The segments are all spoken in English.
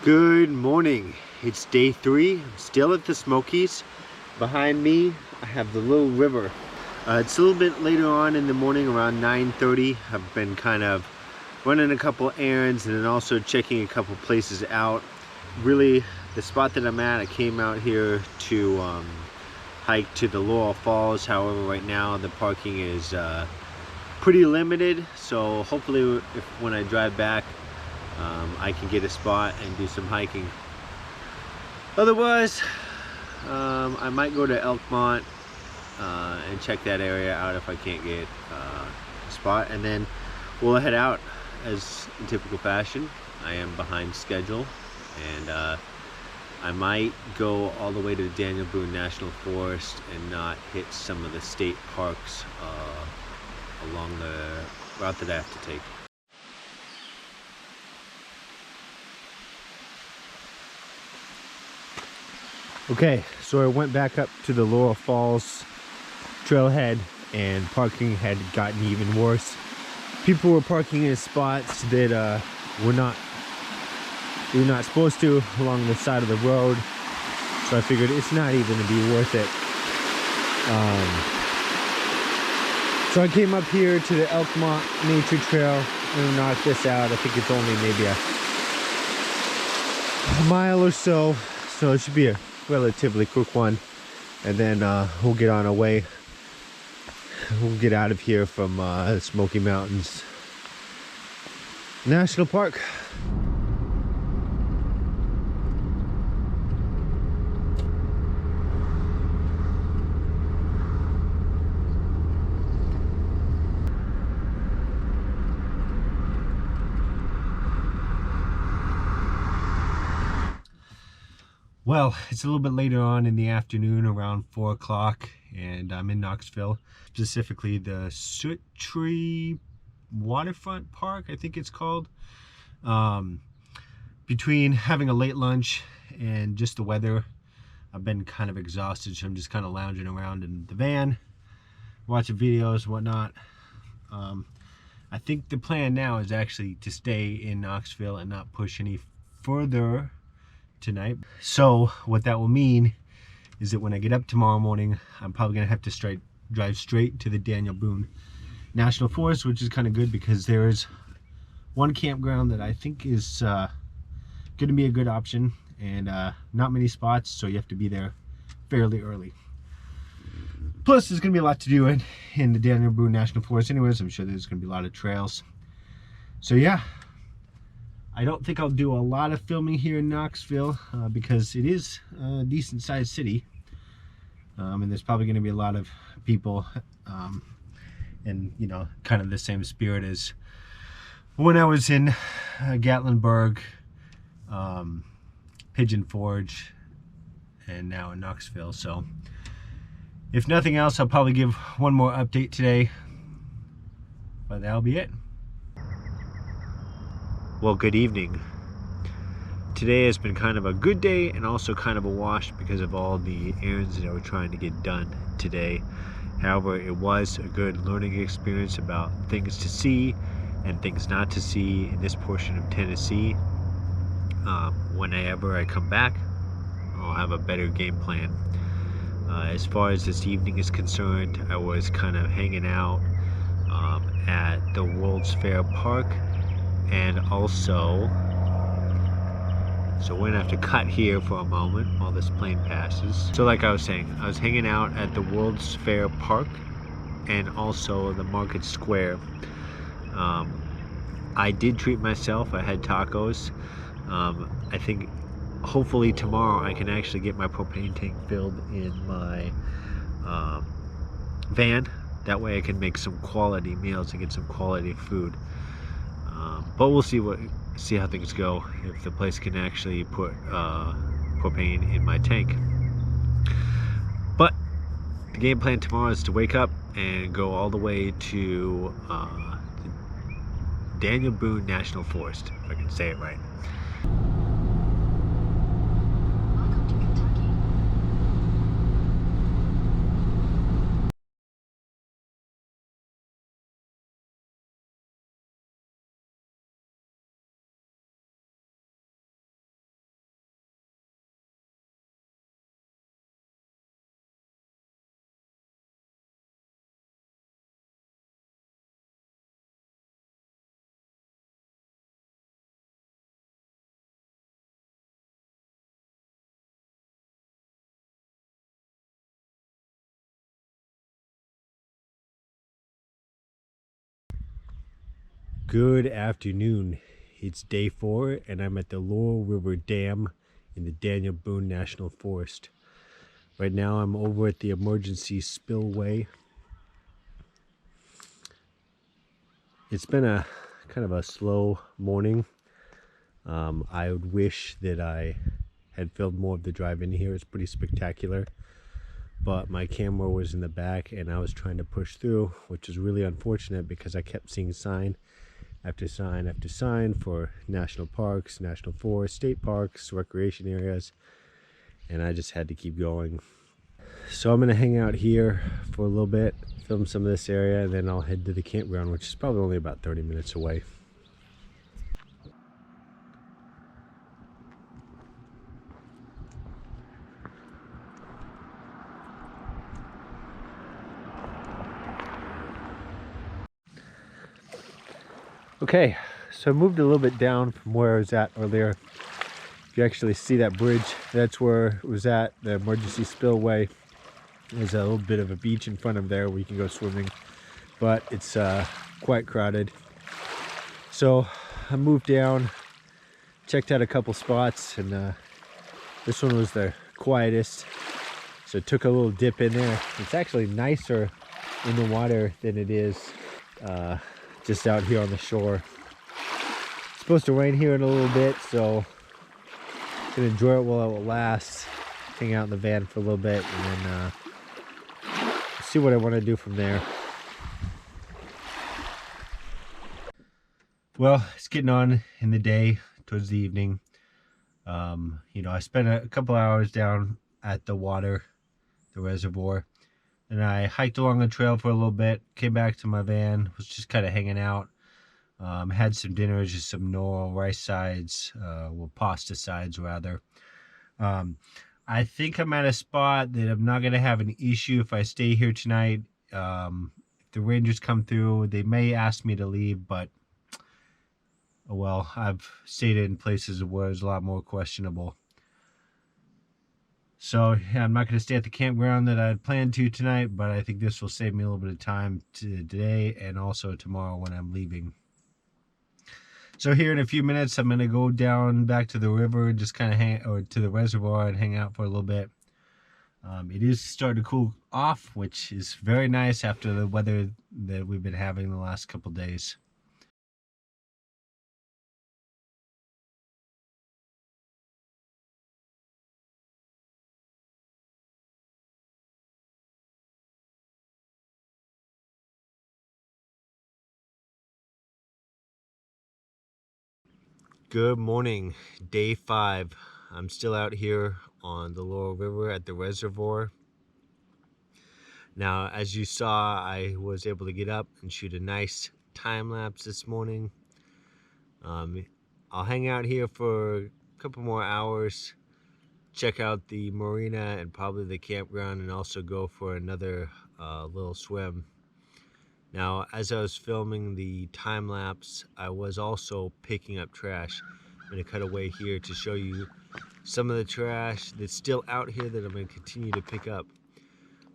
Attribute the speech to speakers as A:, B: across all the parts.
A: Good morning. It's day 3. I'm still at the Smokies. Behind me, I have the little river. It's a little bit later on in the morning, around 9:30. I've been kind of running a couple errands and then also checking a couple places out. Really, the spot that I'm at, I came out here to hike to the Laurel Falls. However, right now the parking is pretty limited, so hopefully when I drive back, I can get a spot and do some hiking. Otherwise, I might go to Elkmont and check that area out if I can't get a spot, and then we'll head out as in typical fashion. I am behind schedule, and I might go all the way to Daniel Boone National Forest and not hit some of the state parks along the route that I have to take. Okay, so I went back up to the Laurel Falls trailhead and parking had gotten even worse. People were parking in spots that we were not supposed to along the side of the road. So I figured it's not even going to be worth it. So I came up here to the Elkmont Nature Trail and knocked this out. I think it's only maybe a mile or so. So it should be a relatively quick one, and then we'll get on our way. We'll get out of here from the Smoky Mountains National Park. Well, it's a little bit later on in the afternoon, around 4 o'clock, and I'm in Knoxville, specifically the Soot Tree Waterfront Park, I think it's called. Between having a late lunch and just the weather, I've been kind of exhausted, so I'm just kind of lounging around in the van, watching videos and whatnot. I think the plan now is actually to stay in Knoxville and not push any further tonight. So what that will mean is that when I get up tomorrow morning, I'm probably gonna have to drive straight to the Daniel Boone National Forest, which is kind of good because there is one campground that I think is gonna be a good option, and not many spots, so you have to be there fairly early. Plus there's gonna be a lot to do in the Daniel Boone National Forest anyways. I'm sure there's gonna be a lot of trails. So yeah, I don't think I'll do a lot of filming here in Knoxville because it is a decent sized city, and there's probably going to be a lot of people, and you know, kind of the same spirit as when I was in Gatlinburg, Pigeon Forge, and now in Knoxville. So if nothing else, I'll probably give one more update today, but that'll be it. Well, good evening. Today has been kind of a good day and also kind of a wash because of all the errands that I was trying to get done today. However, it was a good learning experience about things to see and things not to see in this portion of Tennessee. Whenever I come back, I'll have a better game plan. As far as this evening is concerned, I was kind of hanging out at the World's Fair Park. And also, so we're gonna have to cut here for a moment while this plane passes. So like I was saying, I was hanging out at the World's Fair Park and also the Market Square. I did treat myself. I had tacos. I think hopefully tomorrow I can actually get my propane tank filled in my van. That way I can make some quality meals and get some quality food. But we'll see how things go, if the place can actually put propane in my tank. But the game plan tomorrow is to wake up and go all the way to the Daniel Boone National Forest, if I can say it right. Good afternoon. It's day 4 and I'm at the Laurel River Dam in the Daniel Boone National Forest. Right now I'm over at the emergency spillway. It's been a kind of a slow morning. I would wish that I had filmed more of the drive in here. It's pretty spectacular, but my camera was in the back and I was trying to push through, which is really unfortunate because I kept seeing sign after sign after sign for national parks, national forests, state parks, recreation areas, and I just had to keep going. So I'm going to hang out here for a little bit, film some of this area, and then I'll head to the campground, which is probably only about 30 minutes away. Okay, so I moved a little bit down from where I was at earlier. If you actually see that bridge, that's where it was at, the emergency spillway. There's a little bit of a beach in front of there where you can go swimming, but it's quite crowded. So I moved down, checked out a couple spots, and this one was the quietest. So took a little dip in there. It's actually nicer in the water than it is just out here on the shore. It's supposed to rain here in a little bit, so I'm gonna enjoy it while it lasts. Hang out in the van for a little bit, and then see what I want to do from there. Well, it's getting on in the day, towards the evening. You know, I spent a couple hours down at the water, the reservoir, and I hiked along the trail for a little bit, came back to my van, was just kind of hanging out. Had some dinner, just some normal rice sides, well, pasta sides rather. I think I'm at a spot that I'm not going to have an issue if I stay here tonight. If the Rangers come through, they may ask me to leave, but well, I've stayed in places where it's a lot more questionable. So yeah, I'm not going to stay at the campground that I had planned to tonight, but I think this will save me a little bit of time today and also tomorrow when I'm leaving. So here in a few minutes, I'm going to go down back to the river, just kind of or to the reservoir and hang out for a little bit. It is starting to cool off, which is very nice after the weather that we've been having the last couple days. Good morning, day 5. I'm still out here on the Laurel River at the reservoir. Now, as you saw, I was able to get up and shoot a nice time lapse this morning. I'll hang out here for a couple more hours, check out the marina and probably the campground, and also go for another little swim. Now, as I was filming the time lapse, I was also picking up trash. I'm going to cut away here to show you some of the trash that's still out here that I'm going to continue to pick up.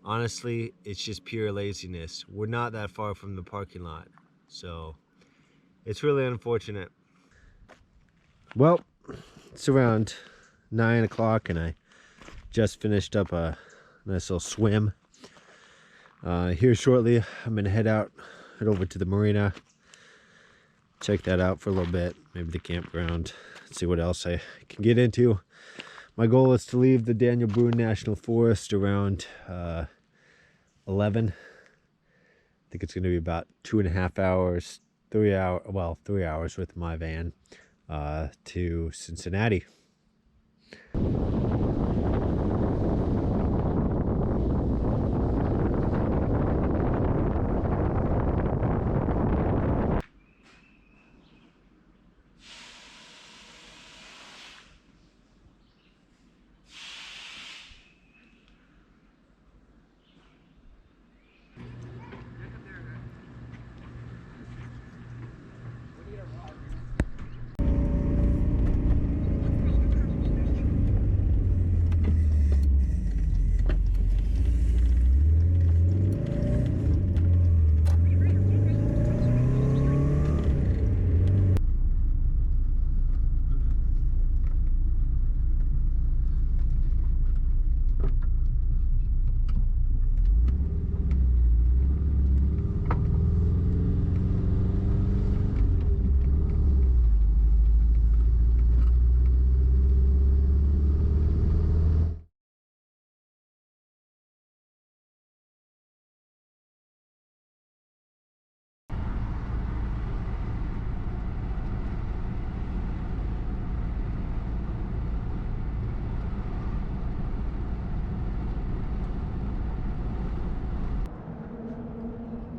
A: Honestly, it's just pure laziness. We're not that far from the parking lot, so it's really unfortunate. Well, it's around 9 o'clock and I just finished up a nice little swim. Here shortly, I'm gonna head over to the marina, check that out for a little bit, maybe the campground, see what else I can get into. My goal is to leave the Daniel Boone National Forest around 11. I think it's going to be about 2.5 hours, 3 hours with my van to Cincinnati.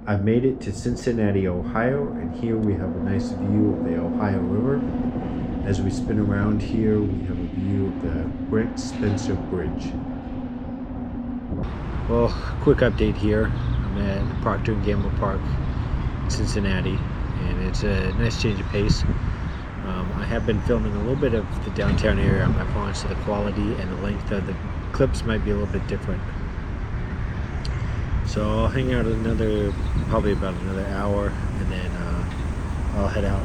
A: I made it to Cincinnati, Ohio, and here we have a nice view of the Ohio River. As we spin around here, we have a view of the Brent Spencer Bridge. Well, quick update here. I'm at Procter & Gamble Park, Cincinnati, and it's a nice change of pace. I have been filming a little bit of the downtown area on my phone, so the quality and the length of the clips might be a little bit different. So I'll hang out probably about another hour, and then I'll head out.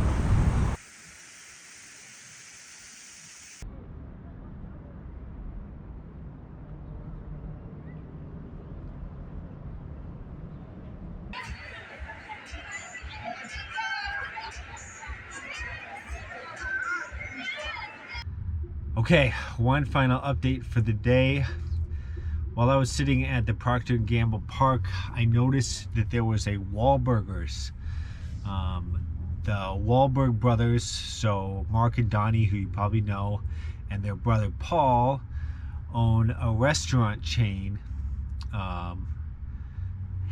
A: Okay, one final update for the day. While I was sitting at the Procter & Gamble Park, I noticed that there was a Wahlburgers. The Wahlberg brothers, so Mark and Donnie, who you probably know, and their brother Paul, own a restaurant chain,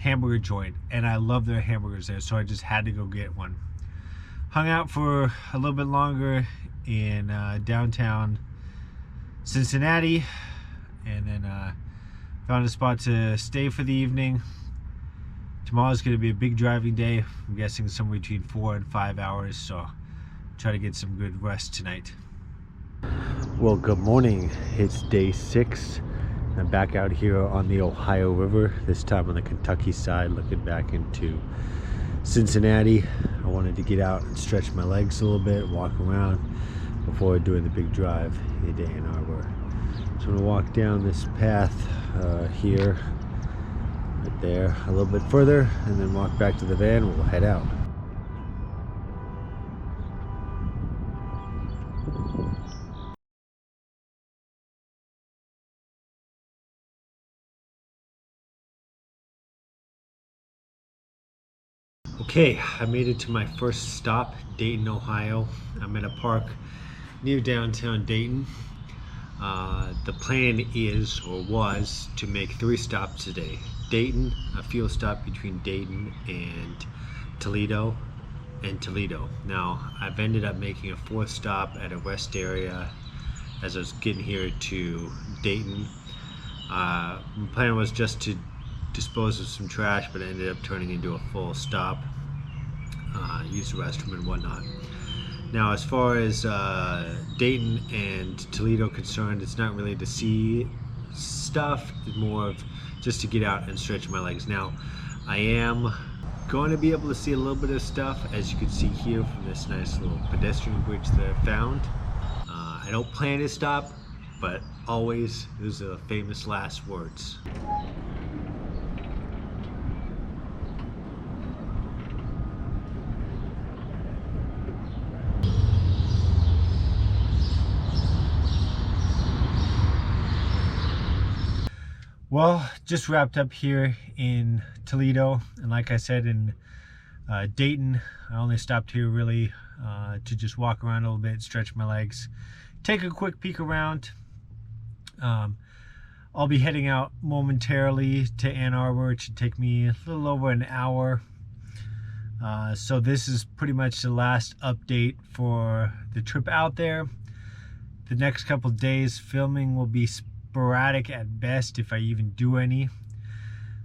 A: hamburger joint, and I love their hamburgers there, so I just had to go get one. Hung out for a little bit longer in downtown Cincinnati, and then found a spot to stay for the evening. Tomorrow's going to be a big driving day. I'm guessing somewhere between 4 and 5 hours, so try to get some good rest tonight. Well, good morning. It's day 6. I'm back out here on the Ohio River, this time on the Kentucky side, looking back into Cincinnati. I wanted to get out and stretch my legs a little bit, walk around before doing the big drive into Ann Arbor. So I'm going to walk down this path here, right there, a little bit further, and then walk back to the van and we'll head out. Okay, I made it to my first stop, Dayton, Ohio. I'm at a park near downtown Dayton. The plan is, or was, to make 3 stops today. Dayton, a fuel stop between Dayton and Toledo, Now, I've ended up making a 4th stop at a rest area as I was getting here to Dayton. My plan was just to dispose of some trash, but it ended up turning into a full stop, use the restroom and whatnot. Now, as far as Dayton and Toledo concerned, it's not really to see stuff, it's more of just to get out and stretch my legs. Now, I am going to be able to see a little bit of stuff, as you can see here from this nice little pedestrian bridge that I found. I don't plan to stop, but always, those are the famous last words. Well, just wrapped up here in Toledo, and like I said, in Dayton, I only stopped here really to just walk around a little bit, stretch my legs, take a quick peek around. I'll be heading out momentarily to Ann Arbor. It should take me a little over an hour. So this is pretty much the last update for the trip out there. The next couple days filming will be sporadic at best, if I even do any.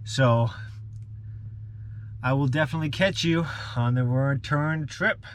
A: So I will definitely catch you on the return trip.